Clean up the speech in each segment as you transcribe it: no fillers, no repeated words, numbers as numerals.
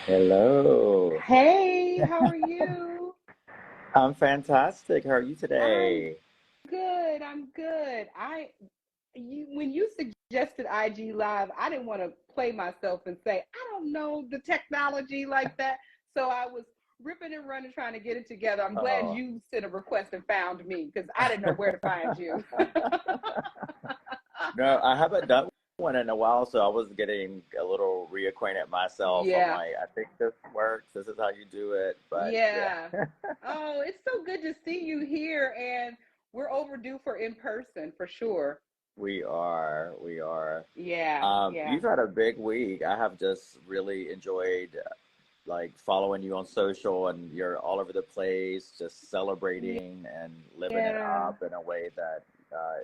Hello. Hey, how are you? I'm fantastic. How are you I'm today? good. I'm good. When you suggested IG Live, I didn't want to play myself and say, I don't know the technology like that. So I was ripping and running trying to get it together. I'm glad Oh. you sent a request and found me because I didn't know where to find you. No, I haven't done one in a while, so I was getting a little reacquainted myself. I'm Yeah. like, I think this works. This is how you do it. But Yeah. yeah, Oh, it's so good to see you here, and we're overdue for in person for sure. we are. We are. Yeah, yeah. You've had a big week. I have just really enjoyed like following you on social, and you're all over the place, just celebrating and living it Yeah. up in a way that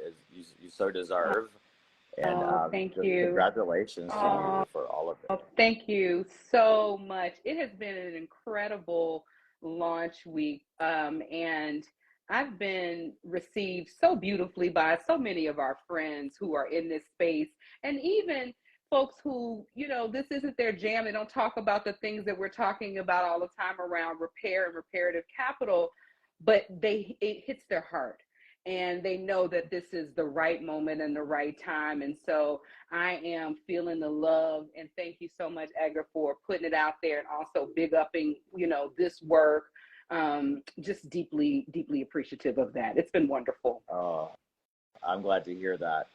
is you so deserve. And Oh, thank just you. congratulations to Oh, you for all of it. thank you so much. It has been an incredible launch week. And I've been received so beautifully by so many of our friends who are in this space, and even folks who, this isn't their jam. They don't talk about the things that we're talking about all the time around repair and reparative capital, but it hits their heart. And they know that this is the right moment and the right time. And so I am feeling the love, and thank you so much, Edgar, for putting it out there and also big upping, this work. Just deeply, deeply appreciative of that. It's been wonderful. Oh, I'm glad to hear that.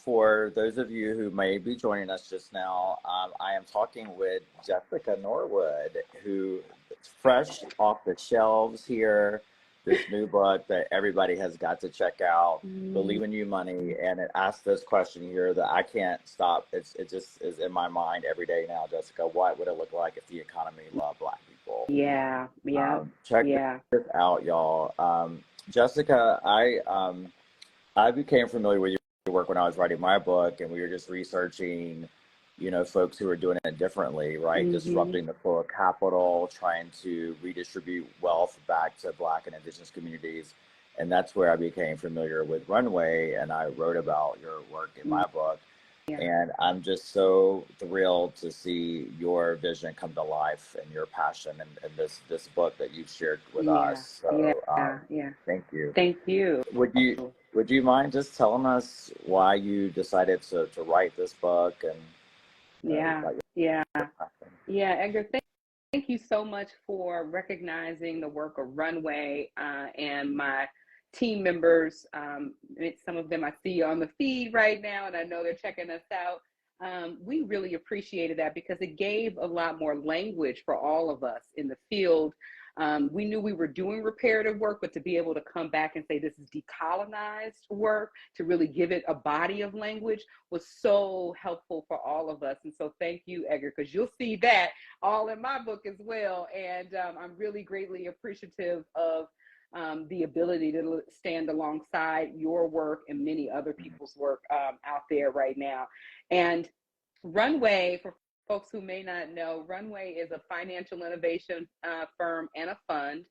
For those of you who may be joining us just now, I am talking with Jessica Norwood, who is fresh off the shelves here. This new book that everybody has got to check out, Mm, "Believe in You, Money," and it asks this question here that I can't stop. It just is in my mind every day now, Jessica. What would it look like if the economy loved Black people? yeah, yeah, Check yeah. this out, y'all. Jessica, I became familiar with your work when I was writing my book, and we were just researching, folks who are doing it differently, right? Mm-hmm. Disrupting the flow of capital, trying to redistribute wealth back to Black and Indigenous communities. And that's where I became familiar with Runway, and I wrote about your work in my book. Yeah, And I'm just so thrilled to see your vision come to life and your passion and this book that you've shared with yeah, us. yeah, So yeah. thank you. Thank you. Would you would you mind just telling us why you decided to write this book and Yeah, about yeah, your passion? yeah. Edgar, thank you so much for recognizing the work of Runway and my team members. Some of them I see on the feed right now, and I know they're checking us out. We really appreciated that because it gave a lot more language for all of us in the field. We knew we were doing reparative work, but to be able to come back and say this is decolonized work, to really give it a body of language was so helpful for all of us. And so thank you, Edgar, because you'll see that all in my book as well. And I'm really greatly appreciative of the ability to stand alongside your work and many other people's work out there right now. And Runway, for folks who may not know, Runway is a financial innovation firm and a fund.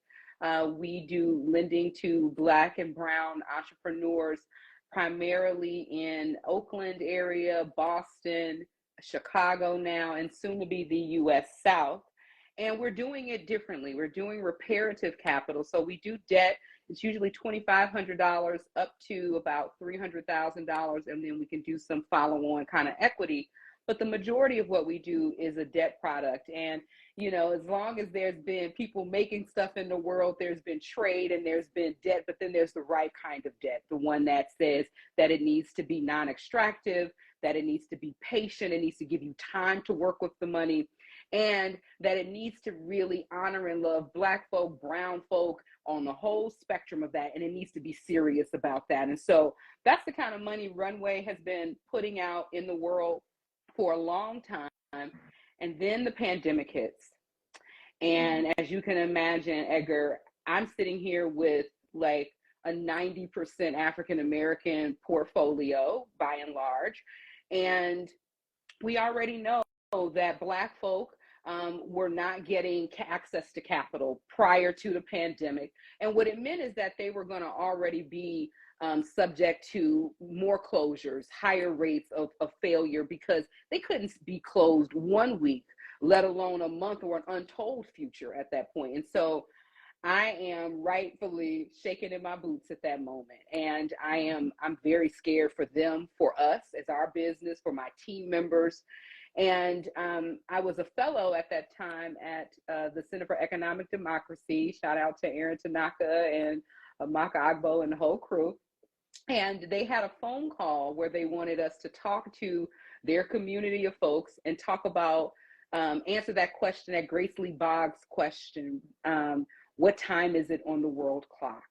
We do lending to Black and Brown entrepreneurs, primarily in Oakland area, Boston, Chicago now, and soon to be the US South. And we're doing it differently. We're doing reparative capital. So we do debt. It's usually $2,500 up to about $300,000. And then we can do some follow on kind of equity. But the majority of what we do is a debt product. And, as long as there's been people making stuff in the world, there's been trade and there's been debt, but then there's the right kind of debt, the one that says that it needs to be non extractive, that it needs to be patient, it needs to give you time to work with the money, and that it needs to really honor and love Black folk, brown folk, on the whole spectrum of that. And it needs to be serious about that. And so that's the kind of money Runway has been putting out in the world for a long time. And then the pandemic hits. Mm. And as you can imagine, Edgar, I'm sitting here with like a 90% African American portfolio by and large. And we already know that Black folk were not getting access to capital prior to the pandemic. And what it meant is that they were going to already be subject to more closures, higher rates of failure, because they couldn't be closed one week let alone a month or an untold future at that point. And so I am rightfully shaking in my boots at that moment. And I'm very scared for them, for us as our business, for my team members. And I was a fellow at that time at the Center for Economic Democracy. Shout out to Aaron Tanaka and Maka Agbo and the whole crew. And they had a phone call where they wanted us to talk to their community of folks and talk about, answer that question, that Grace Lee Boggs question, what time is it on the world clock?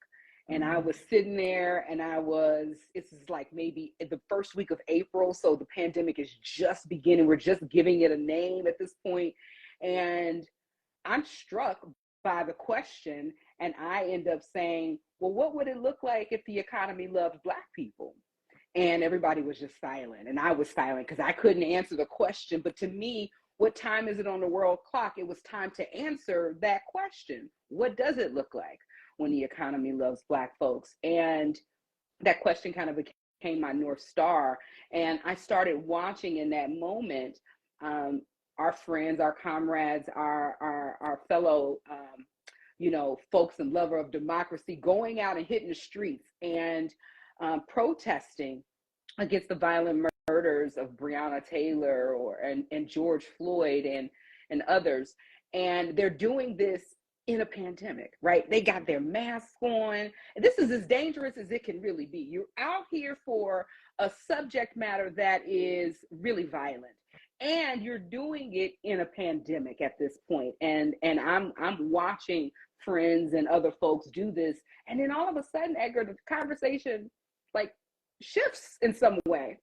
And I was sitting there and it's like maybe the first week of April. So the pandemic is just beginning. We're just giving it a name at this point. And I'm struck by the question. And I end up saying, well, what would it look like if the economy loved Black people? And everybody was just silent. And I was silent because I couldn't answer the question. But to me, what time is it on the world clock? It was time to answer that question. What does it look like when the economy loves Black folks? And that question kind of became my North Star. And I started watching in that moment our friends, our comrades, our fellow folks and lover of democracy going out and hitting the streets and protesting against the violent murders of Breonna Taylor and George Floyd and others. And they're doing this in a pandemic, right? They got their masks on. And this is as dangerous as it can really be. You're out here for a subject matter that is really violent. And you're doing it in a pandemic at this point. And I'm watching friends and other folks do this. And then all of a sudden, Edgar, the conversation like shifts in some way.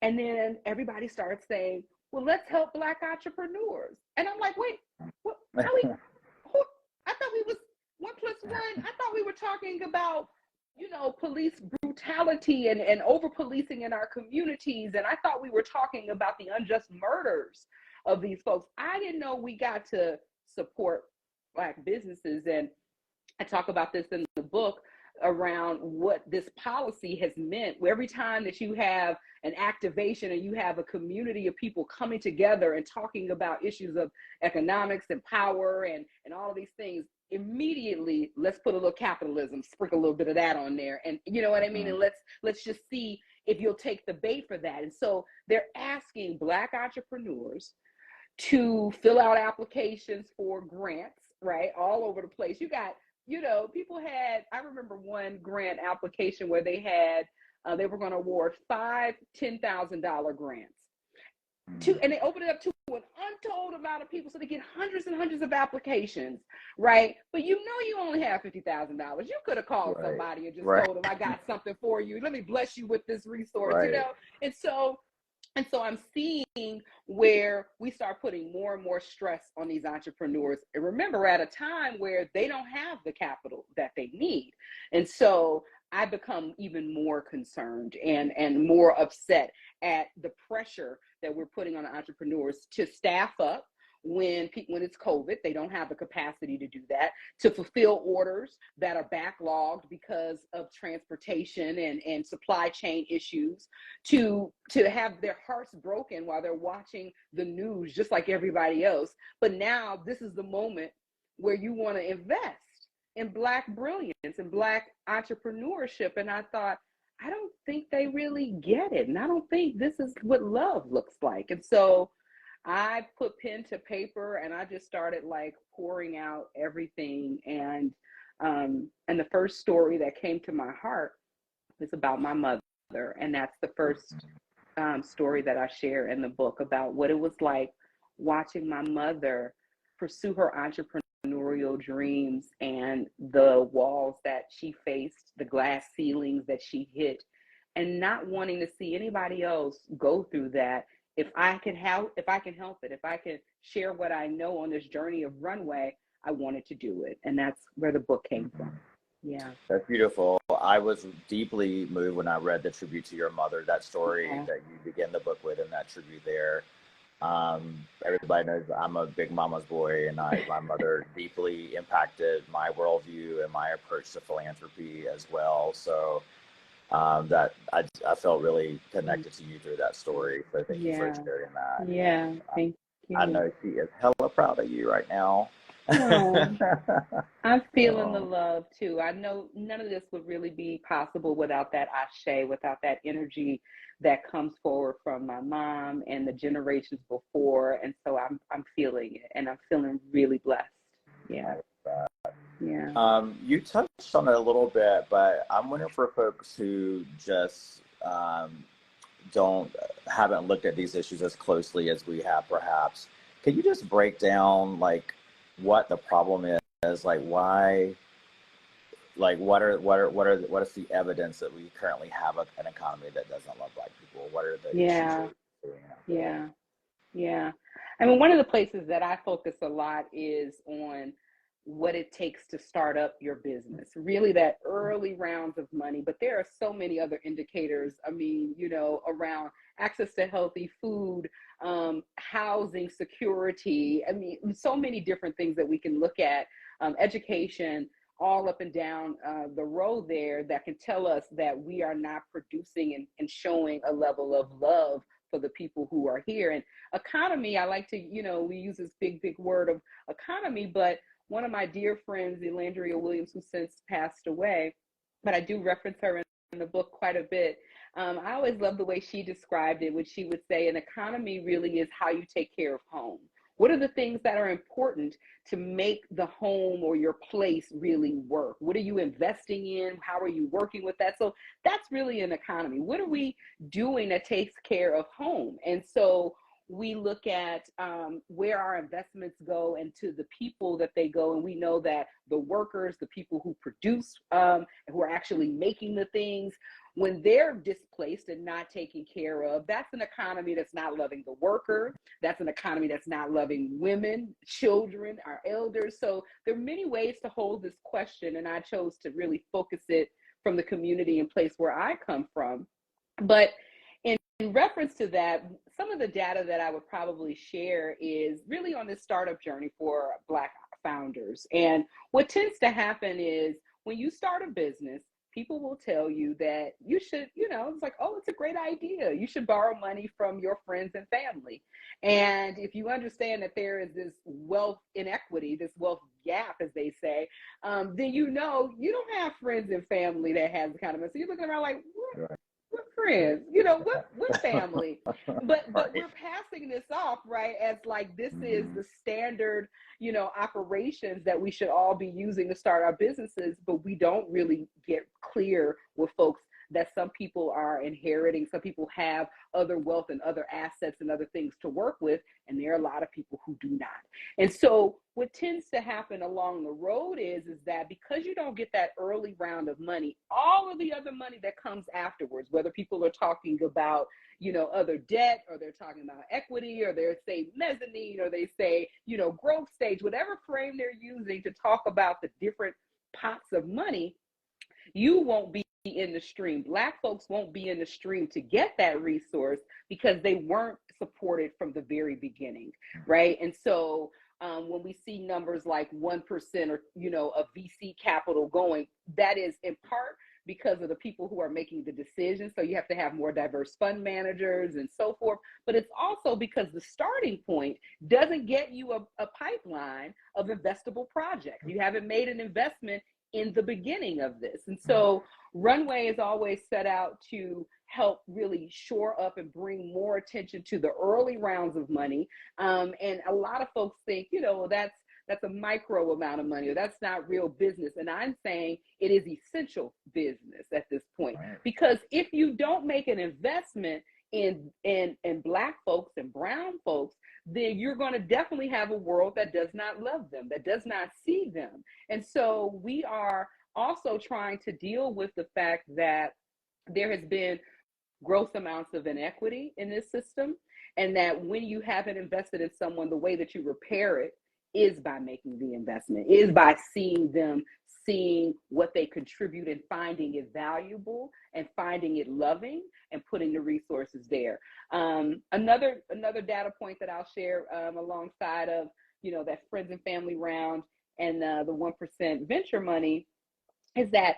And then everybody starts saying, well, let's help Black entrepreneurs. And I'm like, wait, what? I thought we was 1 + 1. I thought we were talking about, police brutality and over policing in our communities. And I thought we were talking about the unjust murders of these folks. I didn't know we got to support Black businesses. And I talk about this in the book around what this policy has meant. Where every time that you have an activation and you have a community of people coming together and talking about issues of economics and power and all of these things, immediately let's put a little capitalism, sprinkle a little bit of that on there, and you know what I mean. And let's just see if you'll take the bait for that. And so they're asking Black entrepreneurs to fill out applications for grants, right, all over the place. You got, people had, I remember one grant application where they had, they were going to award 5 $10,000 grants. And they opened it up to an untold amount of people, so they get hundreds and hundreds of applications, right? But you only have $50,000. You could have called somebody and just told them, I got something for you. Let me bless you with this resource, And so I'm seeing where we start putting more and more stress on these entrepreneurs. And remember, at a time where they don't have the capital that they need. And so I become even more concerned and more upset at the pressure that we're putting on entrepreneurs to staff up when it's COVID. They don't have the capacity to do that, to fulfill orders that are backlogged because of transportation and supply chain issues, to have their hearts broken while they're watching the news just like everybody else. But now this is the moment where you want to invest in Black brilliance and Black entrepreneurship. And I thought, I don't think they really get it. And I don't think this is what love looks like. And so I put pen to paper and I just started like pouring out everything. And the first story that came to my heart was about my mother. And that's the first story that I share in the book, about what it was like watching my mother pursue her entrepreneurial dreams and the walls that she faced, the glass ceilings that she hit, and not wanting to see anybody else go through that. If I can help it, if I can share what I know on this journey of Runway, I wanted to do it. And that's where the book came from. Yeah. That's beautiful. I was deeply moved when I read the tribute to your mother, that story that you begin the book with, and that tribute there. Everybody knows I'm a big mama's boy, and my mother deeply impacted my worldview and my approach to philanthropy as well. So that I felt really connected to you through that story. So thank you for sharing that. Yeah, thank I you. know she is hella proud of you right now. Oh, I'm feeling the Oh, love too. I know none of this would really be possible without that ashe, without that energy that comes forward from my mom and the generations before. And so I'm feeling it, and I'm feeling really blessed. Yeah. Yeah. you touched on it a little bit, but I'm wondering for folks who just don't haven't looked at these issues as closely as we have, perhaps. Can you just break down like what the problem is, like why, like what is the evidence that we currently have an economy that doesn't love Black people? What are the issues that Yeah. we're seeing out there? Yeah. Yeah. I mean, one of the places that I focus a lot is on what it takes to start up your business, really that early rounds of money. But there are so many other indicators. I mean, around access to healthy food, housing, security. I mean, so many different things that we can look at, education, all up and down the road there that can tell us that we are not producing and showing a level of love for the people who are here. And economy, I like to, we use this big word of economy, but one of my dear friends, Elandria Williams, who since passed away, but I do reference her in the book quite a bit. I always love the way she described it, which she would say an economy really is how you take care of home. What are the things that are important to make the home or your place really work? What are you investing in? How are you working with that? So that's really an economy. What are we doing that takes care of home? And so we look at where our investments go and to the people that they go. And we know that the workers, the people who produce, who are actually making the things, when they're displaced and not taken care of, that's an economy that's not loving the worker. That's an economy that's not loving women, children, our elders. So there are many ways to hold this question, and I chose to really focus it from the community and place where I come from. But in reference to that, some of the data that I would probably share is really on this startup journey for Black founders. And what tends to happen is when you start a business, people will tell you that you should, it's like, oh, it's a great idea. You should borrow money from your friends and family. And if you understand that there is this wealth inequity, this wealth gap, as they say, then you don't have friends and family that has the kind of money. So you're looking around like, what friends, what family, but Right. we're passing this off, right, as like this is Mm-hmm. the standard, operations that we should all be using to start our businesses. But we don't really get clear with folks that some people are inheriting, some people have other wealth and other assets and other things to work with, and there are a lot of people who do not. And so what tends to happen along the road is that because you don't get that early round of money, all of the other money that comes afterwards, whether people are talking about, other debt, or they're talking about equity, or they say mezzanine, or they say, growth stage, whatever frame they're using to talk about the different pots of money, you won't be in the stream. Black folks won't be in the stream to get that resource because they weren't supported from the very beginning, right? And so when we see numbers like 1% or, of VC capital going, that is in part because of the people who are making the decisions. So you have to have more diverse fund managers and so forth. But it's also because the starting point doesn't get you a pipeline of investable projects. You haven't made an investment in the beginning of this. And so Runway is always set out to help really shore up and bring more attention to the early rounds of money. And a lot of folks think, that's a micro amount of money, or that's not real business. And I'm saying it is essential business at this point, Right. because if you don't make an investment in Black folks and brown folks, then you're going to definitely have a world that does not love them, that does not see them. And so we are also trying to deal with the fact that there has been gross amounts of inequity in this system, and that when you haven't invested in someone, the way that you repair it is by making the investment, is by seeing what they contribute and finding it valuable and finding it loving and putting the resources there. Another data point that I'll share alongside of that friends and family round and the 1% venture money is that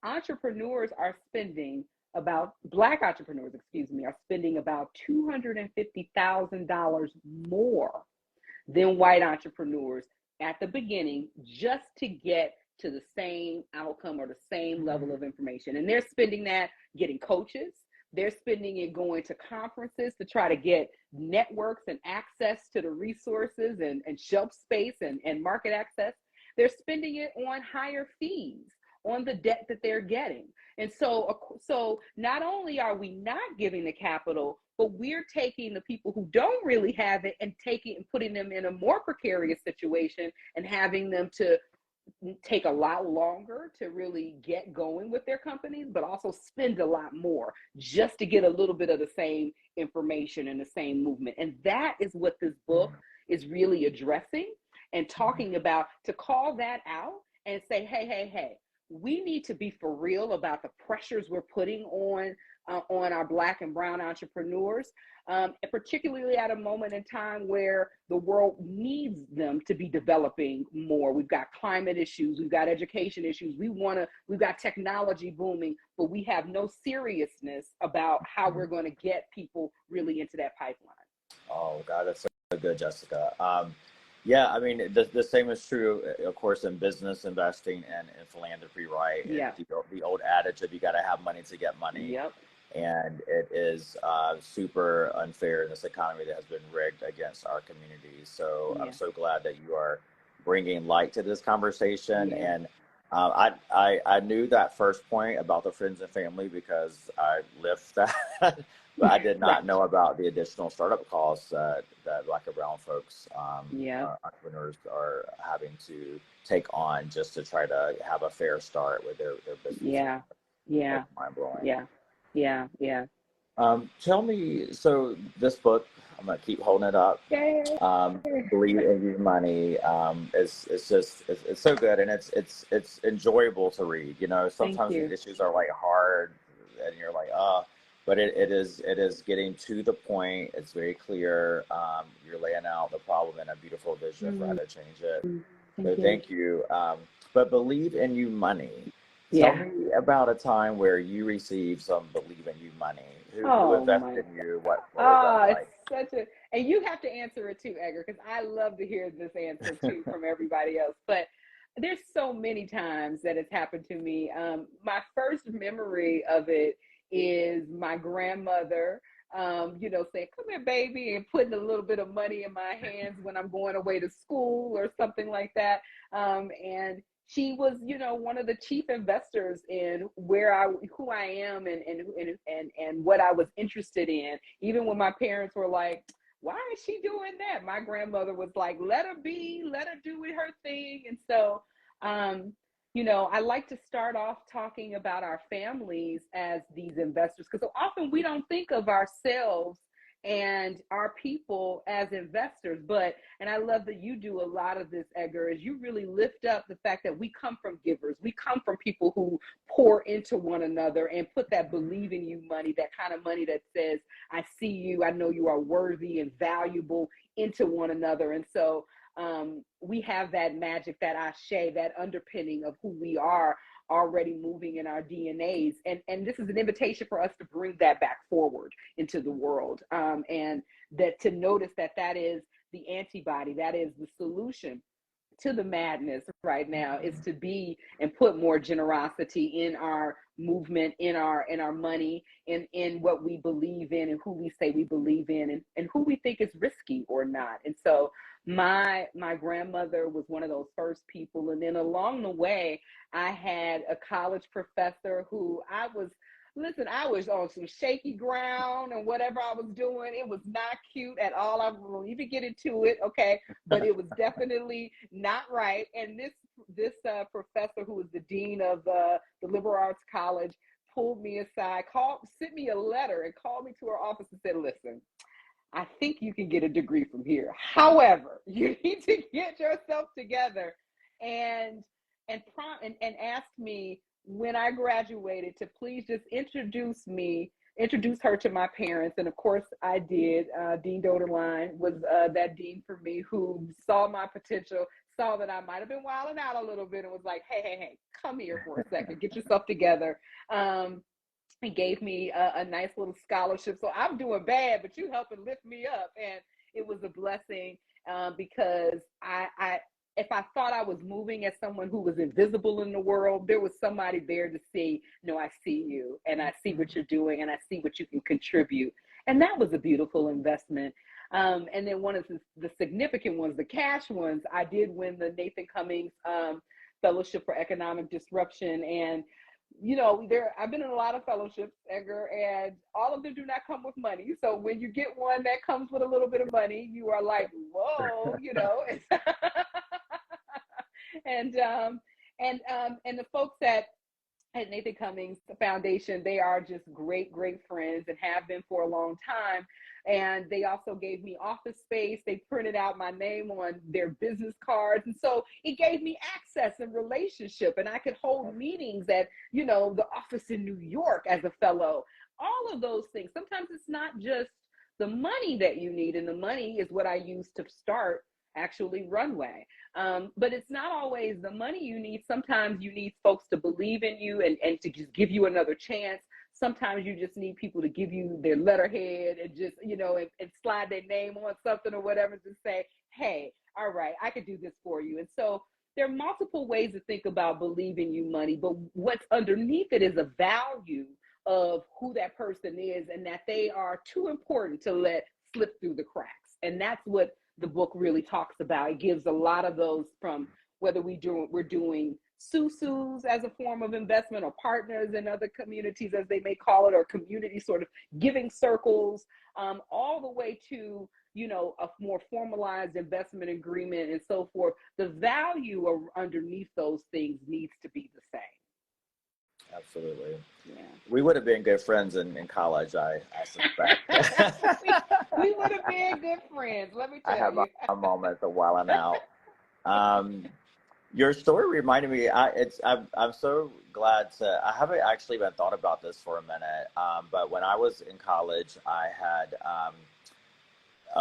entrepreneurs are spending about Black entrepreneurs, excuse me, are spending about $250,000 more than white entrepreneurs at the beginning just to get to the same outcome or the same level of information. And they're spending that getting coaches. They're spending it going to conferences to try to get networks and access to the resources and shelf space and market access. They're spending it on higher fees, on the debt that they're getting. And so not only are we not giving the capital, but we're taking the people who don't really have it and putting them in a more precarious situation and having them to take a lot longer to really get going with their companies, but also spend a lot more just to get a little bit of the same information and the same movement. And that is what this book is really addressing and talking about, to call that out and say, hey, we need to be for real about the pressures we're putting on our Black and brown entrepreneurs, particularly at a moment in time where the world needs them to be developing more. We've got climate issues, we've got education issues, we've got technology booming, but we have no seriousness about how we're going to get people really into that pipeline. Oh God, that's so good, Jessica. Yeah, I mean, the same is true, of course, in business investing and in philanthropy, right? Yeah. The old adage of you got to have money to get money. Yep. And it is super unfair in this economy that has been rigged against our communities. So yeah. I'm so glad that you are bringing light to this conversation. Yeah. And I knew that first point about the friends and family because I lived that. But I did not know about the additional startup costs that Black and brown folks, entrepreneurs, are having to take on just to try to have a fair start with their business. Yeah. That's mind-blowing. Yeah. Tell me, so this book, I'm gonna keep holding it up. Believe in You Money. It's so good, and it's enjoyable to read. You know, sometimes these issues are like hard, and you're like, but it is getting to the point. It's very clear. You're laying out the problem and a beautiful vision for how to change it. Thank you. But Believe in You Money. Tell me about a time where you received some Believe in You money. Who invested in you? What was that like? And you have to answer it too, Edgar, because I love to hear this answer too from everybody else. But there's so many times that it's happened to me. My first memory of it is my grandmother, saying, "Come here, baby," and putting a little bit of money in my hands when I'm going away to school or something like that. And she was, one of the chief investors in who I am and what I was interested in. Even when my parents were like, "Why is she doing that?" My grandmother was like, "Let her be, let her do her thing." And so, I like to start off talking about our families as these investors, because so often we don't think of ourselves and our people as investors. And I love that you do a lot of this, Edgar, is you really lift up the fact that we come from givers. We come from people who pour into one another and put that Believe in You money, that kind of money that says, "I see you, I know you are worthy and valuable," into one another. And so we have that magic, that ashe, that underpinning of who we are already moving in our DNAs. And this is an invitation for us to bring that back forward into the world. And that to notice that is the antibody, that is the solution to the madness right now, is to be and put more generosity in our movement, in our money, in what we believe in and who we say we believe in, and who we think is risky or not. And so my grandmother was one of those first people. And then along the way, I had a college professor who I was on some shaky ground, and whatever I was doing, it was not cute at all. I won't even get into it, okay? But it was definitely not right. And this professor, who was the dean of the liberal arts college, pulled me aside, sent me a letter, and called me to her office and said, "Listen, I think you can get a degree from here. However, you need to get yourself together," and asked me when I graduated to please just introduce her to my parents. And of course I did. Dean Doderline was that dean for me, who saw my potential, saw that I might have been wilding out a little bit, and was like, hey, come here for a second, get yourself together. He gave me a nice little scholarship. So I'm doing bad, but you helping lift me up. And it was a blessing because if I thought I was moving as someone who was invisible in the world, there was somebody there to see, no, I see you and I see what you're doing and I see what you can contribute. And that was a beautiful investment. And then one of the significant ones, the cash ones, I did win the Nathan Cummings Fellowship for Economic Disruption. And I've been in a lot of fellowships, Edgar, and all of them do not come with money. So when you get one that comes with a little bit of money, you are like, whoa, and and the folks at Nathan Cummings Foundation, they are just great, great friends and have been for a long time. And they also gave me office space. They printed out my name on their business cards. And so it gave me access and relationship. And I could hold meetings at, the office in New York as a fellow. All of those things. Sometimes it's not just the money that you need. And the money is what I use to start actually Runway. But it's not always the money you need. Sometimes you need folks to believe in you and to just give you another chance. Sometimes you just need people to give you their letterhead and just, and slide their name on something or whatever to say, hey, all right, I could do this for you. And so there are multiple ways to think about believing you money, but what's underneath it is a value of who that person is and that they are too important to let slip through the cracks. And that's what the book really talks about. It gives a lot of those, from whether we're doing susus as a form of investment or partners in other communities, as they may call it, or community sort of giving circles, all the way to, a more formalized investment agreement and so forth. The value underneath those things needs to be the same. Absolutely. Yeah. We would have been good friends in college, I suspect. we would have been good friends, let me tell you. I have my moments of wilding out. Your story reminded me, I'm so glad I haven't actually even thought about this for a minute, but when I was in college, I had,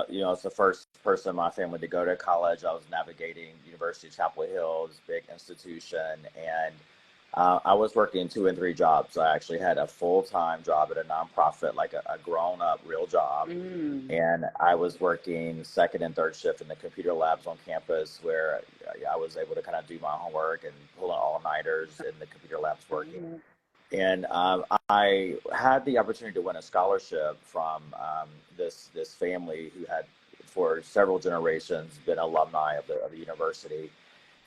it's the first person in my family to go to college. I was navigating University of Chapel Hill, big institution, and I was working 2 and 3 jobs. I actually had a full-time job at a nonprofit, like a grown-up real job. And I was working second and third shift in the computer labs on campus, where I was able to kind of do my homework and pull out all-nighters in the computer labs working. And I had the opportunity to win a scholarship from this family who had, for several generations, been alumni of the university.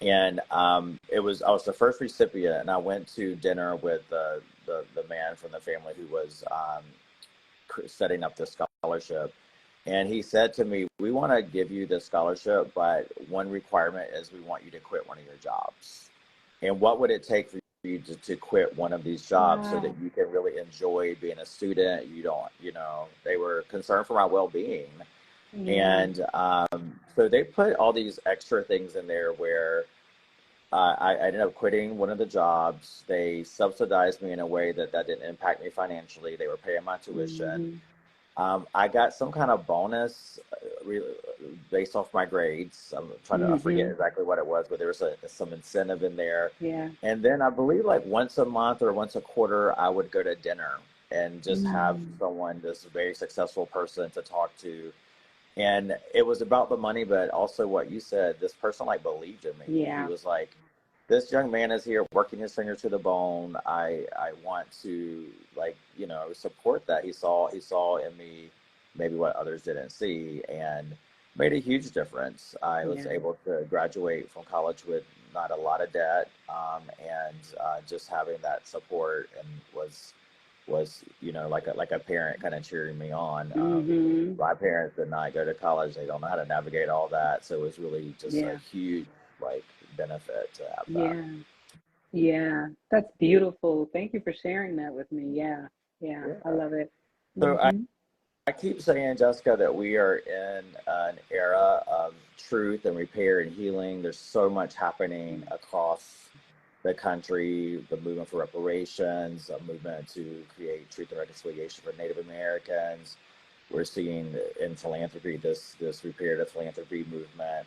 And I was the first recipient, and I went to dinner with the man from the family who was setting up the scholarship. And he said to me, we want to give you this scholarship, but one requirement is we want you to quit one of your jobs. And what would it take for you to quit one of these jobs so that you can really enjoy being a student? You don't, they were concerned for my well-being. And so they put all these extra things in there where I ended up quitting one of the jobs. They subsidized me in a way that didn't impact me financially. They were paying my tuition. I got some kind of bonus based off my grades. I'm trying to I forget exactly what it was, but there was some incentive in there. Yeah. And then I believe like once a month or once a quarter, I would go to dinner and just have someone, this very successful person, to talk to. And it was about the money, but also what you said, this person like believed in me. Yeah. He was like, this young man is here working his fingers to the bone. I want to, like, support that. He saw in me maybe what others didn't see, and made a huge difference. I was able to graduate from college with not a lot of debt, and just having that support, and was like a parent kind of cheering me on. My parents did not go to college. They don't know how to navigate all that. So it was really just a huge benefit to have that. Yeah, that's beautiful. Thank you for sharing that with me. Yeah. I love it. So I keep saying, Jessica, that we are in an era of truth and repair and healing. There's so much happening across the country, the movement for reparations, a movement to create truth and reconciliation for Native Americans. We're seeing in philanthropy this reparative philanthropy movement.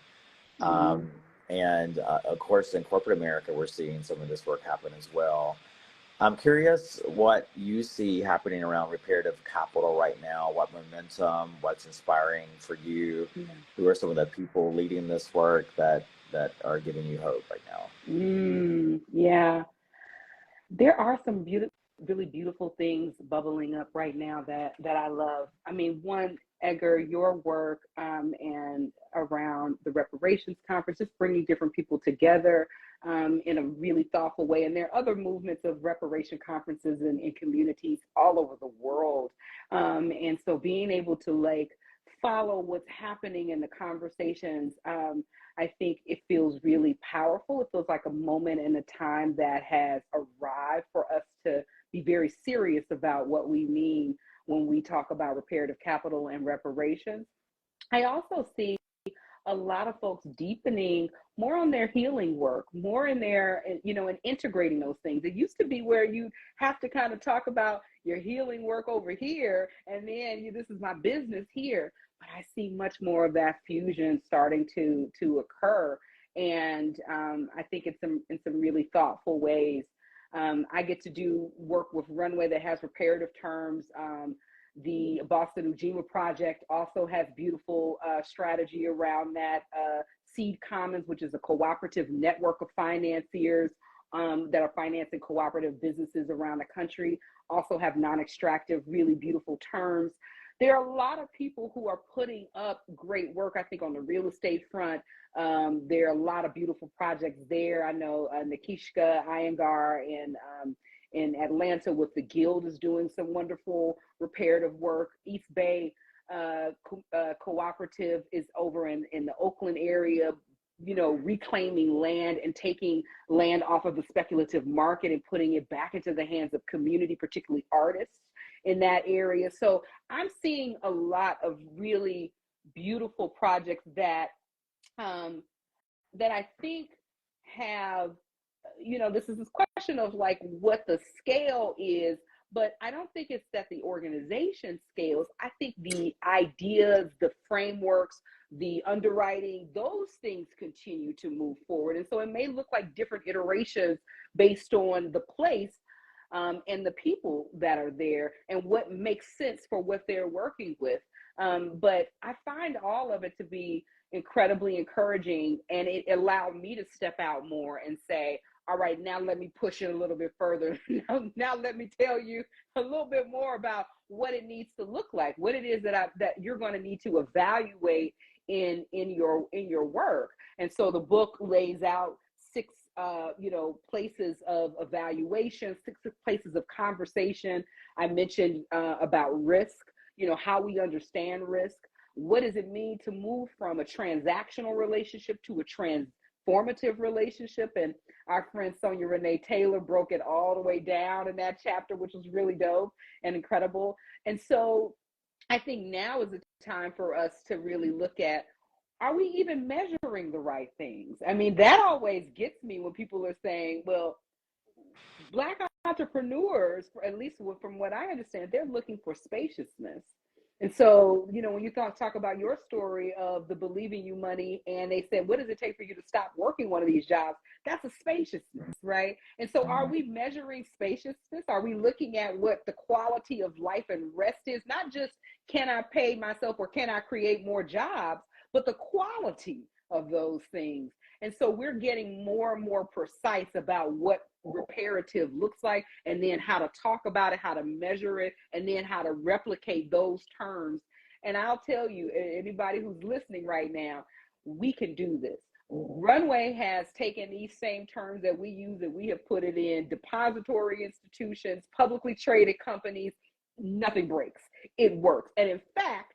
And of course, in corporate America, we're seeing some of this work happen as well. I'm curious what you see happening around reparative capital right now, what momentum, what's inspiring for you, Yeah. who are some of the people leading this work that are giving you hope right now? Yeah. There are some really beautiful things bubbling up right now that I love. I mean, one, Edgar, your work and around the reparations conference, just bringing different people together in a really thoughtful way. And there are other movements of reparation conferences in communities all over the world. And so being able to like follow what's happening in the conversations, I think it feels really powerful. It feels like a moment in a time that has arrived for us to be very serious about what we mean when we talk about reparative capital and reparations. I also see a lot of folks deepening more on their healing work, more in their, and integrating those things. It used to be where you have to kind of talk about your healing work over here, and then this is my business here. But I see much more of that fusion starting to occur, and I think it's in some really thoughtful ways. I get to do work with Runway that has reparative terms. The Boston Ujima Project also has beautiful strategy around that. Seed Commons, which is a cooperative network of financiers that are financing cooperative businesses around the country, also have non-extractive, really beautiful terms. There are a lot of people who are putting up great work, I think, on the real estate front. There are a lot of beautiful projects there. I know Nikishka Iyengar in Atlanta with the Guild is doing some wonderful reparative work. East Bay Cooperative is over in the Oakland area, reclaiming land and taking land off of the speculative market and putting it back into the hands of community, particularly artists in that area. So I'm seeing a lot of really beautiful projects that I think have, this is this question of like what the scale is, but I don't think it's that the organization scales. I think the ideas, the frameworks, the underwriting, those things continue to move forward. And so it may look like different iterations based on the place and the people that are there and what makes sense for what they're working with. But I find all of it to be incredibly encouraging, and it allowed me to step out more and say, all right, now let me push it a little bit further. now let me tell you a little bit more about what it needs to look like, what it is that you're going to need to evaluate in your work. And so the book lays out six places of evaluation, six places of conversation. I mentioned about risk, how we understand risk. What does it mean to move from a transactional relationship to a transformative relationship? And our friend Sonia Renee Taylor broke it all the way down in that chapter, which was really dope and incredible. And so I think now is the time for us to really look at, are we even measuring the right things? I mean, that always gets me when people are saying, well, Black entrepreneurs, at least from what I understand, they're looking for spaciousness. And so, when you talk about your story of the Believing You money, and they said, what does it take for you to stop working one of these jobs? That's a spaciousness, right? And so are we measuring spaciousness? Are we looking at what the quality of life and rest is? Not just, can I pay myself or can I create more jobs, but the quality of those things. And so we're getting more and more precise about what reparative looks like, and then how to talk about it, how to measure it, and then how to replicate those terms. And I'll tell you, anybody who's listening right now, we can do this. Runway has taken these same terms that we use, and we have put it in depository institutions, publicly traded companies. Nothing breaks. It works. And in fact,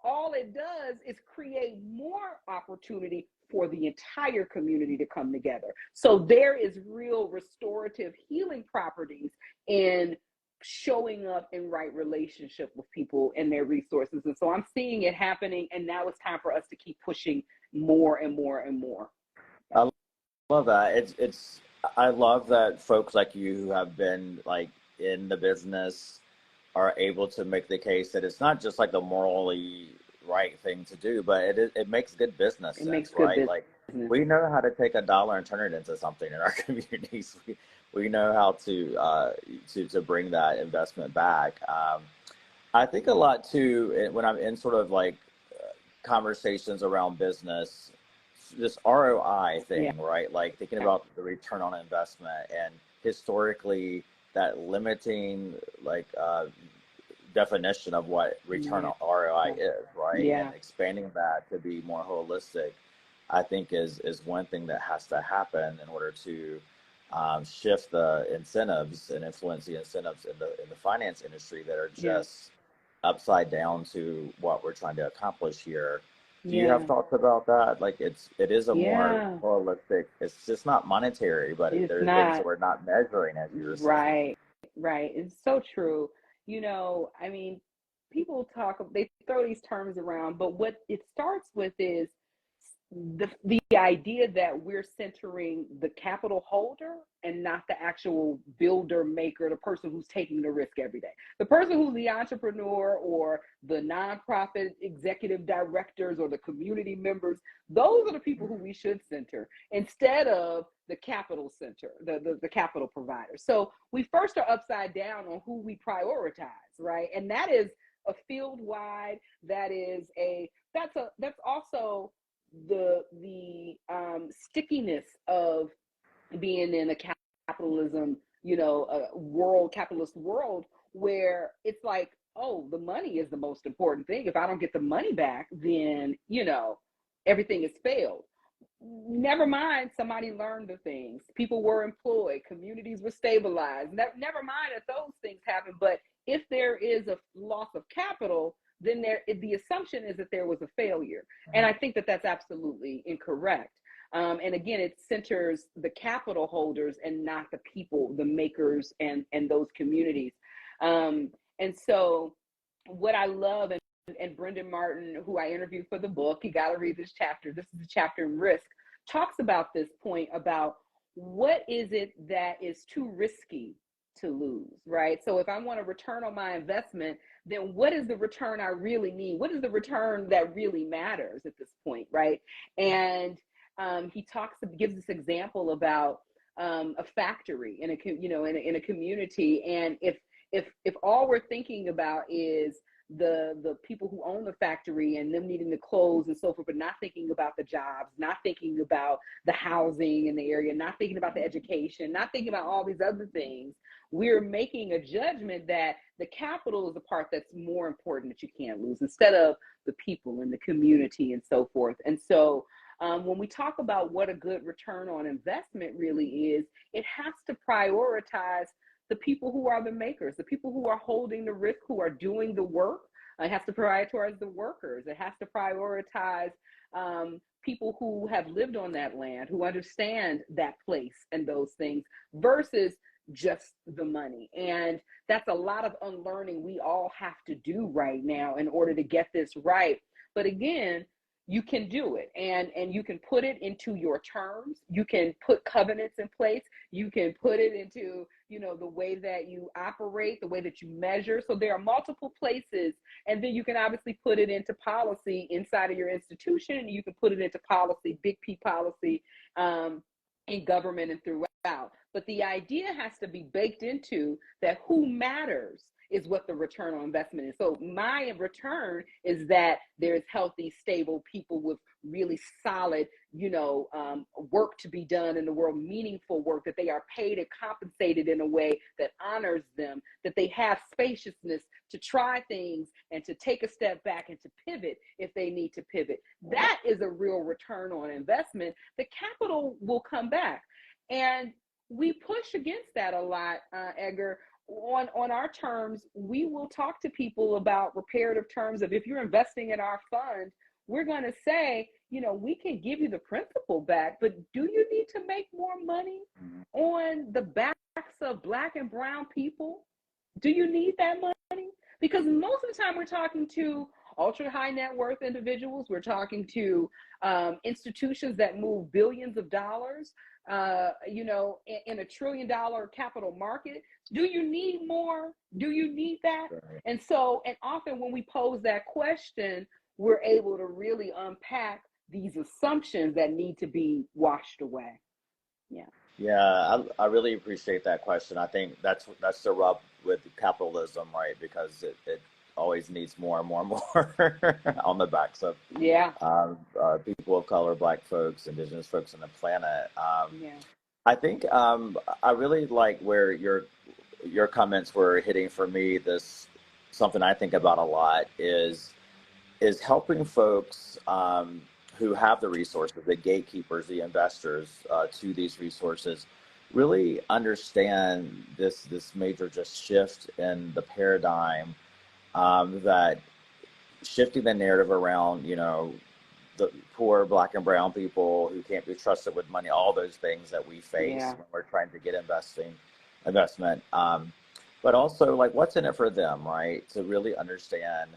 all it does is create more opportunity for the entire community to come together. So there is real restorative healing properties in showing up in right relationship with people and their resources. And so I'm seeing it happening, and now it's time for us to keep pushing more and more and more. I love that. I love that folks like you who have been like in the business are able to make the case that it's not just like the morally right thing to do, but it makes good business sense, right? Like, we know how to take $1 and turn it into something in our communities. we know how to bring that investment back. I think a lot too when I'm in sort of like conversations around business, this ROI Yeah. thing, right? Like thinking about the return on investment, and historically that limiting like definition of what return Yeah. on ROI is, right? Yeah. And expanding that to be more holistic, I think is one thing that has to happen in order to shift the incentives and influence the incentives in the finance industry that are Yeah. just upside down to what we're trying to accomplish here. Do you have Yeah. thoughts about that? Like it is a more Yeah. holistic. It's just not monetary, but It's there are things that not. we're not measuring, as you were saying. Right, right. It's so true. I mean, people talk, they throw these terms around, but what it starts with is the idea that we're centering the capital holder and not the actual builder, maker, the person who's taking the risk every day. The person who's the entrepreneur or the nonprofit executive directors or the community members, those are the people who we should center instead of the capital center, the capital provider. So we first are upside down on who we prioritize, right? And that is a field wide, that's also the stickiness of being in a capitalism, a capitalist world, where it's like, oh, the money is the most important thing. If I don't get the money back, then everything has failed. Never mind, somebody learned the things, people were employed, communities were stabilized. Never mind that those things happen, but if there is a loss of capital, then the assumption is that there was a failure. And I think that that's absolutely incorrect. And again, it centers the capital holders and not the people, the makers, and those communities. And so what I love, and Brendan Martin, who I interviewed for the book, you got to read this chapter. This is the chapter in Risk, talks about this point about what is it that is too risky to lose, right? So if I want a return on my investment, then what is the return I really need? What is the return that really matters at this point, right? And he gives this example about a factory in a community, and if all we're thinking about is the people who own the factory and them needing to close and so forth, but not thinking about the jobs, not thinking about the housing in the area, not thinking about the education, not thinking about all these other things, we're making a judgment that the capital is the part that's more important that you can't lose, instead of the people and the community and so forth. And so when we talk about what a good return on investment really is, it has to prioritize the people who are the makers, the people who are holding the risk, who are doing the work. It has to prioritize the workers. It has to prioritize people who have lived on that land, who understand that place and those things, versus just the money. And that's a lot of unlearning we all have to do right now in order to get this right. But again, you can do it, and you can put it into your terms. You can put covenants in place. You can put it into the way that you operate, the way that you measure. So there are multiple places, and then you can obviously put it into policy inside of your institution. You can put it into policy, big P policy, in government and throughout. But the idea has to be baked into that who matters is what the return on investment is. So my return is that there's healthy, stable people with really solid, work to be done in the world, meaningful work, that they are paid and compensated in a way that honors them, that they have spaciousness to try things and to take a step back and to pivot if they need to pivot. That is a real return on investment. The capital will come back. And we push against that a lot, Edgar. On our terms, we will talk to people about reparative terms of, if you're investing in our fund, we're going to say, we can give you the principal back, but do you need to make more money on the backs of Black and brown people? Do you need that money? Because most of the time we're talking to ultra high net worth individuals. We're talking to institutions that move billions of dollars, in a $1 trillion capital market. Do you need more? Do you need that? And often when we pose that question, we're able to really unpack these assumptions that need to be washed away. Yeah. Yeah, I really appreciate that question. I think that's the rub with capitalism, right? Because it always needs more and more and more on the backs of Yeah, people of color, Black folks, Indigenous folks on the planet. yeah, I think I really like where your comments were hitting for me. This something I think about a lot is helping folks who have the resources, the gatekeepers, the investors to these resources, really understand this major just shift in the paradigm, that shifting the narrative around, the poor Black and brown people who can't be trusted with money, all those things that we face yeah, when we're trying to get investment, but also like what's in it for them, right? To really understand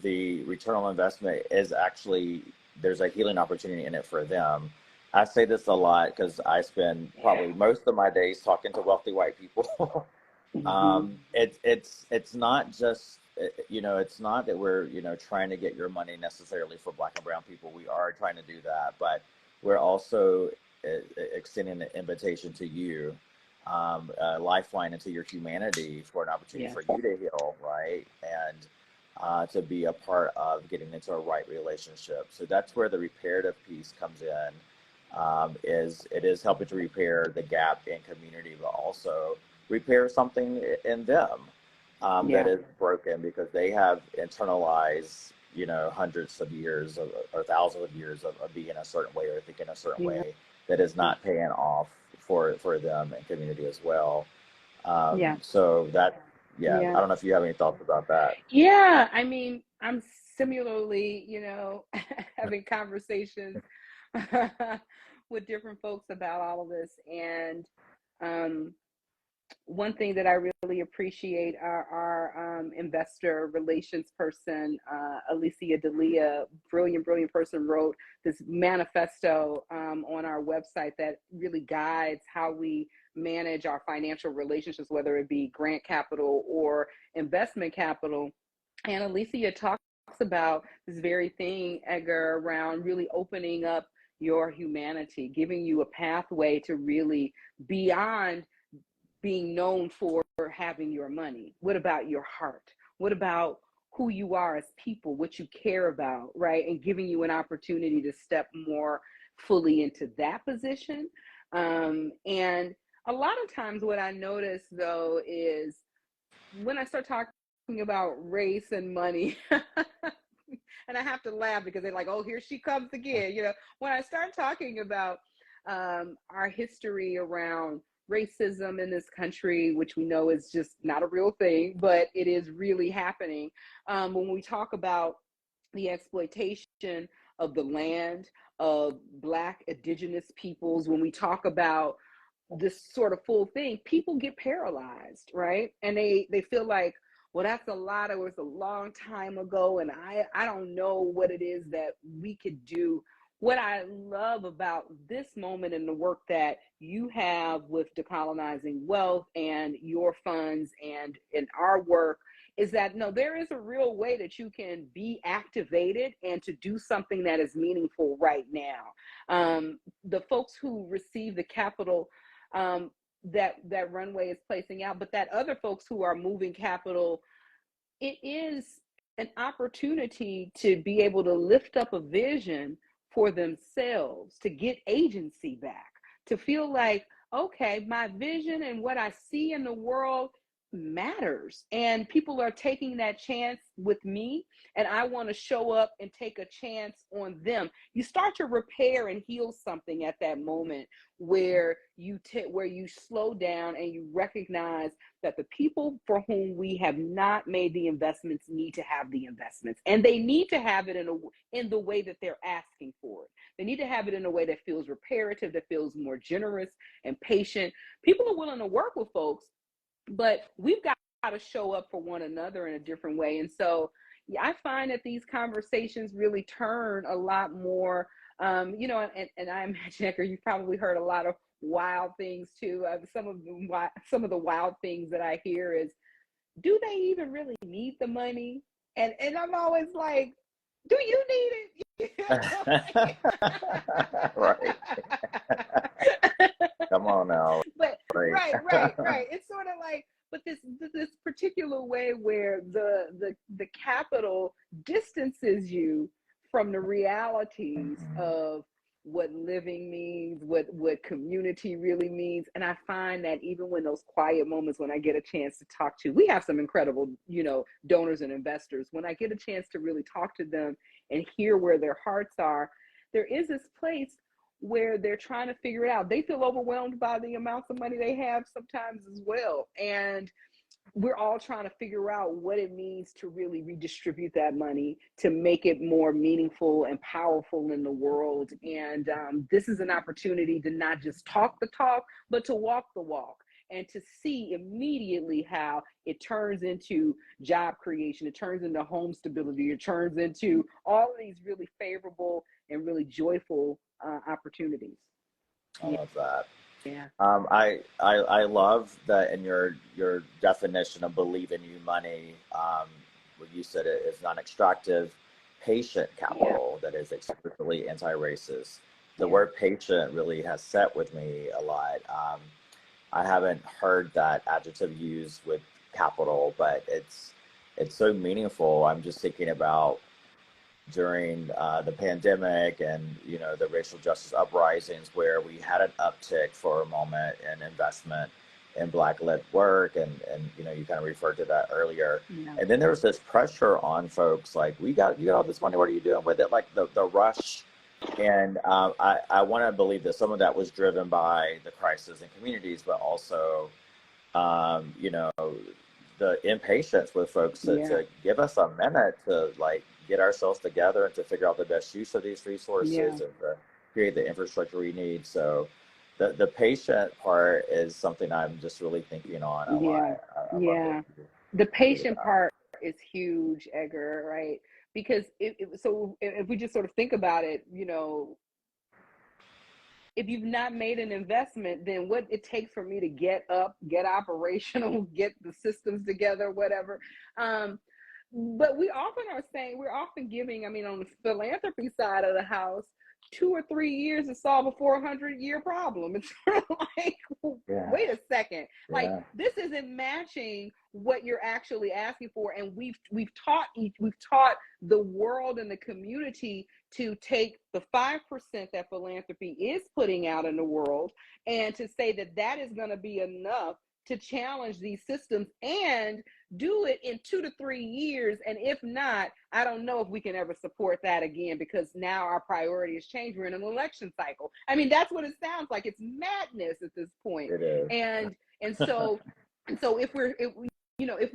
the return on investment is actually, there's a healing opportunity in it for them. I say this a lot because I spend yeah. probably most of my days talking to wealthy white people. Hmm. It's not just, it's not that we're, trying to get your money necessarily for Black and brown people. We are trying to do that, but we're also extending an invitation to you, a lifeline into your humanity for an opportunity Yeah, for you to heal, right? And to be a part of getting into a right relationship. So that's where the reparative piece comes in. Is it is helping to repair the gap in community, but also repair something in them that yeah, is broken because they have internalized, hundreds of years or thousands of years of being a certain way or thinking a certain yeah, way that is not paying off for them and community as well. yeah, So that, yeah, yeah. I don't know if you have any thoughts about that. Yeah, I mean, I'm similarly, having conversations with different folks about all of this. And um, one thing that I really appreciate, our investor relations person, Alicia Delia, brilliant, brilliant person, wrote this manifesto on our website that really guides how we manage our financial relationships, whether it be grant capital or investment capital. And Alicia talks about this very thing, Edgar, around really opening up your humanity, giving you a pathway to really beyond being known for having your money. What about your heart? What about who you are as people, what you care about, right? And giving you an opportunity to step more fully into that position. And a lot of times, what I notice though is when I start talking about race and money, and I have to laugh because they're like, oh, here she comes again. When I start talking about our history around racism in this country, which we know is just not a real thing, but it is really happening. When we talk about the exploitation of the land of Black indigenous peoples, when we talk about this sort of full thing, people get paralyzed, right? And they feel like, well, that's a lot. It was a long time ago, and I don't know what it is that we could do. What I love about this moment and the work that you have with Decolonizing Wealth and your funds and in our work is that no, there is a real way that you can be activated and to do something that is meaningful right now. The folks who receive the capital that runway is placing out, but that other folks who are moving capital, it is an opportunity to be able to lift up a vision for themselves, to get agency back, to feel like, okay, my vision and what I see in the world matters. And people are taking that chance with me, and I want to show up and take a chance on them. You start to repair and heal something at that moment where where you slow down and you recognize that the people for whom we have not made the investments need to have the investments, and they need to have it in the way that they're asking for it. They need to have it in a way that feels reparative, that feels more generous and patient. People are willing to work with folks, but we've got to show up for one another in a different way. And so yeah, I find that these conversations really turn a lot more, and I imagine, Edgar, you've probably heard a lot of wild things too. Some of the wild things that I hear is, do they even really need the money? And I'm always like, do you need it? Right. Come on now. But Right. right. It's sort of like, but this particular way where the capital distances you from the realities Mhm. of what living means, what community really means. And I find that even when those quiet moments, when I get a chance to talk to, we have some incredible, donors and investors. When I get a chance to really talk to them and hear where their hearts are, there is this place where they're trying to figure it out. They feel overwhelmed by the amounts of money they have sometimes as well. And we're all trying to figure out what it means to really redistribute that money to make it more meaningful and powerful in the world. And this is an opportunity to not just talk the talk, but to walk the walk and to see immediately how it turns into job creation, it turns into home stability, it turns into all of these really favorable and really joyful opportunities. I love that. Yeah. I love that in your definition of believe in you money, what you said it is non-extractive patient Yeah. capital that is explicitly anti-racist. The Yeah. word patient really has set with me a lot. I haven't heard that adjective used with capital, but it's so meaningful. I'm just thinking about during the pandemic and the racial justice uprisings where we had an uptick for a moment in investment in black-led work and you kind of referred to that earlier. Yeah. And then there was this pressure on folks like you got all this money, what are you doing with it, like the rush. And I want to believe that some of that was driven by the crisis in communities, but also you know, the impatience with folks Yeah. to give us a minute to like get ourselves together and to figure out the best use of these Yeah. resources and to create the infrastructure we need. So the patient part is something I'm just really thinking on a lot. Yeah. I love what Yeah. you The do patient that. part is huge, Edgar, right? Because so if we just sort of think about it, if you've not made an investment, then what it takes for me to get up, get operational, get the systems together, whatever. But we're often giving, I mean, on the philanthropy side of the house, 2 or 3 years to solve a 400-year problem. It's sort of like, Yeah, wait a second, like yeah. this isn't matching what you're actually asking for. And we've taught the world and the community to take the 5% that philanthropy is putting out in the world and to say that that is going to be enough to challenge these systems and do it in 2 to 3 years. And if not, I don't know if we can ever support that again because now our priority has changed. We're in an election cycle. I mean, that's what it sounds like. It's madness at this point. It is. And so if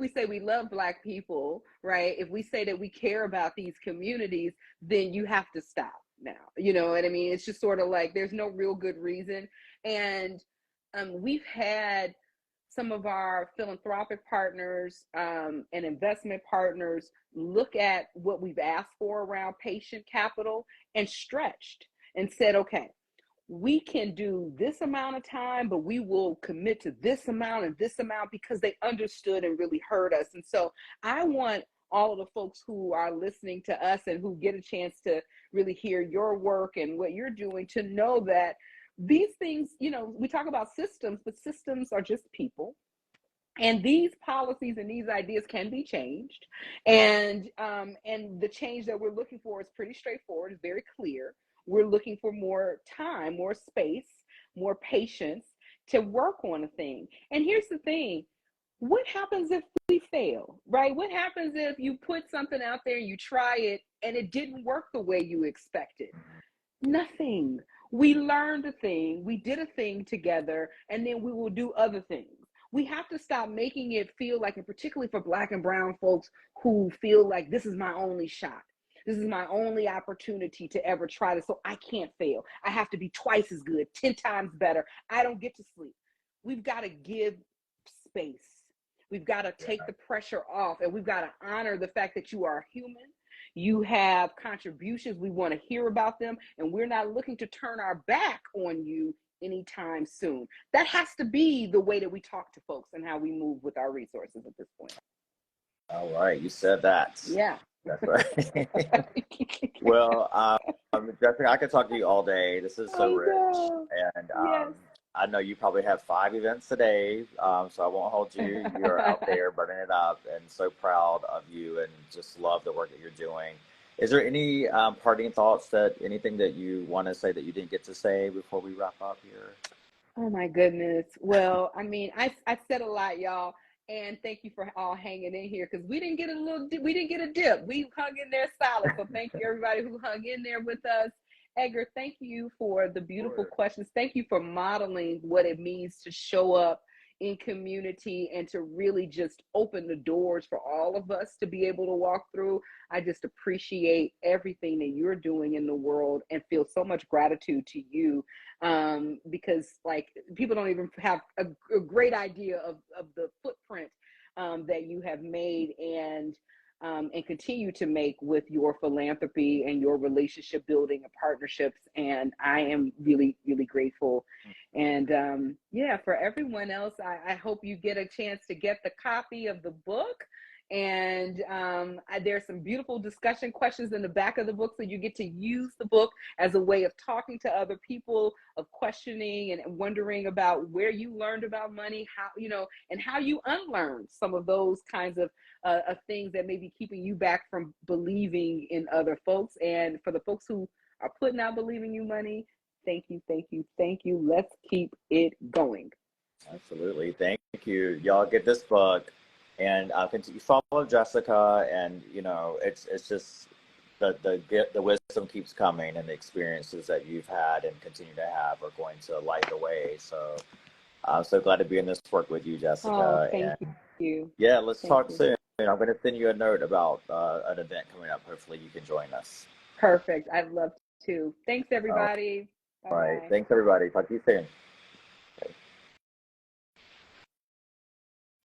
we say we love Black people, right? If we say that we care about these communities, then you have to stop now. You know what I mean? It's just sort of like there's no real good reason. And we've had some of our philanthropic partners and investment partners look at what we've asked for around patient capital and stretched and said, okay, we can do this amount of time, but we will commit to this amount and this amount because they understood and really heard us. And so I want all of the folks who are listening to us and who get a chance to really hear your work and what you're doing to know that these things, we talk about systems, but systems are just people. And these policies and these ideas can be changed, and the change that we're looking for is pretty straightforward. It's very clear. We're looking for more time, more space, more patience to work on a thing. And here's the thing: what happens if we fail? Right? What happens if you put something out there, you try it, and it didn't work the way you expected? Nothing. We learned a thing, we did a thing together, and then we will do other things. We have to stop making it feel like, and particularly for Black and brown folks who feel like this is my only shot. This is my only opportunity to ever try this. So I can't fail. I have to be twice as good, 10 times better. I don't get to sleep. We've got to give space. We've got to take the pressure off, and we've got to honor the fact that you are human. You have contributions. We want to hear about them, and we're not looking to turn our back on you anytime soon. That has to be the way that we talk to folks and how we move with our resources at this point. All right, you said that. Yeah. That's right. Well, Jessica, I could talk to you all day. This is so I rich, know. and Yes. I know you probably have 5 events today, so I won't hold you. You're out there burning it up, and so proud of you, and just love the work that you're doing. Is there any parting thoughts, that anything that you want to say that you didn't get to say before we wrap up here? Oh my goodness. Well, I mean, I said a lot, y'all, and thank you for all hanging in here because we didn't get a we didn't get a dip. We hung in there solid. So thank you everybody who hung in there with us. Edgar, thank you for the beautiful Sure. questions. Thank you for modeling what it means to show up in community and to really just open the doors for all of us to be able to walk through. I just appreciate everything that you're doing in the world and feel so much gratitude to you, because like people don't even have a great idea of the footprint that you have made and continue to make with your philanthropy and your relationship building and partnerships. And I am really, really grateful. And yeah, for everyone else, I hope you get a chance to get the copy of the book. And there's some beautiful discussion questions in the back of the book, so you get to use the book as a way of talking to other people, of questioning and wondering about where you learned about money, how, you know, and how you unlearned some of those kinds of things that may be keeping you back from believing in other folks. And for the folks who are putting out Believing You Money, thank you, thank you, thank you. Let's keep it going. Absolutely. Thank you. Y'all get this book, and continue follow Jessica, and it's just the wisdom keeps coming, and the experiences that you've had and continue to have are going to light the way. So I'm so glad to be in this work with you, Oh, Jessica. thank And you. yeah, let's Thank talk you. soon. I'm going to send you a note about an event coming up. Hopefully you can join us. Perfect. I'd love to. Thanks, All everybody. Bye right. bye. Thanks, everybody. Talk to you soon.